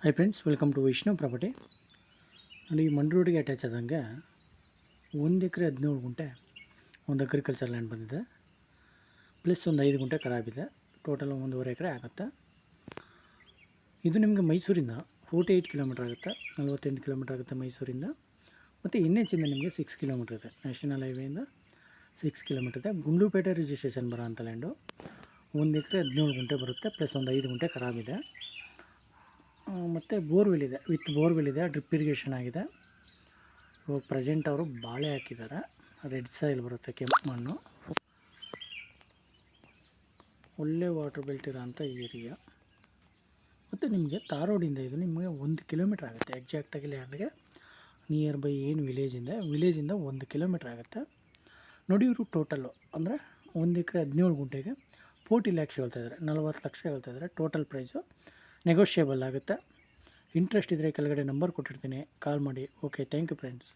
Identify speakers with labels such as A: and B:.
A: Hi friends, welcome to Vaishnav property. ನೋಡಿ, ಮಂಡ್ಯ ರೋಡಿಗೆ attach ಆದಂಗೆ 1 ಎಕರೆ 17 ಗುಂಟೆ ಒಂದು ಅಗ್ರಿಕಲ್ಚರ್ ಲ್ಯಾಂಡ್ ಬಂದಿದೆ. ಪ್ಲಸ್ ಒಂದು 5 ಗುಂಟೆ ಖರಾಬಿದೆ. ಟೋಟಲ್ 1.5 ಎಕರೆ ಆಗುತ್ತೆ. ಇದು ನಿಮಗೆ ಮೈಸೂರಿಂದ 48 ಕಿಲೋಮೀಟ್ರ್ ಆಗುತ್ತೆ, 48 ಕಿಲೋಮೀಟ್ರ್ ಆಗುತ್ತೆ ಮೈಸೂರಿಂದ. ಮತ್ತು NH-ಇಂದ ನಿಮಗೆ 6 ಕಿಲೋಮೀಟ್ರ್ ಇದೆ. ನ್ಯಾಷನಲ್ ಹೈವೇಯಿಂದ 6 ಕಿಲೋಮೀಟ್ರ್ ಇದೆ. ಗುಂಡ್ಲುಪೇಟೆ ರಿಜಿಸ್ಟ್ರೇಷನ್ ಬರೋ ಅಂಥ ಲ್ಯಾಂಡು. 1 ಎಕರೆ 17 ಗುಂಟೆ ಬರುತ್ತೆ, ಪ್ಲಸ್ ಒಂದು 5 ಗುಂಟೆ ಖರಾಬಿದೆ. ಮತ್ತು ಬೋರ್ವೆಲ್ ಇದೆ, ವಿತ್ ಬೋರ್ವೆಲ್ ಇದೆ. ಡ್ರಿಪ್ ಇರಿಗೇಷನ್ ಆಗಿದೆ. ಇವಾಗ ಪ್ರೆಸೆಂಟ್ ಅವರು ಬಾಳೆ ಹಾಕಿದ್ದಾರೆ. ರೆಡ್ ಸಾಯಿಲ್ ಬರುತ್ತೆ, ಕೆಂಪು ಮಣ್ಣು, ಒಳ್ಳೆ ವಾಟರ್ ಬೆಲ್ಟ್ ಇರೋ ಅಂಥ ಏರಿಯಾ. ಮತ್ತು ನಿಮಗೆ ತಾರೋಡಿಂದ ಇದು ನಿಮಗೆ 1 ಕಿಲೋಮೀಟ್ರ್ ಆಗುತ್ತೆ. ಎಕ್ಸಾಕ್ಟಾಗಿ ಲ್ಯಾಂಡ್ಗೆ ನಿಯರ್ ಬೈ ಏನು ವಿಲೇಜಿಂದ 1 ಕಿಲೋಮೀಟ್ರ್ ಆಗುತ್ತೆ. ನೋಡಿ, ಇವರು ಟೋಟಲ್ಲು ಅಂದರೆ 1 ಎಕರೆ 17 ಗುಂಟೆಗೆ 40 ಲ್ಯಾಕ್ಸ್ ಹೇಳ್ತಾಯಿದ್ದಾರೆ, 40 ಲಕ್ಷ ಹೇಳ್ತಾಯಿದ್ದಾರೆ. ಟೋಟಲ್ ಪ್ರೈಸು ನೆಗೋಷಿಯೇಬಲ್ ಆಗುತ್ತೆ. ಇಂಟ್ರೆಸ್ಟ್ ಇದ್ದರೆ ಕೆಳಗಡೆ ನಂಬರ್ ಕೊಟ್ಟಿರ್ತೀನಿ, ಕಾಲ್ ಮಾಡಿ. Okay, thank you friends.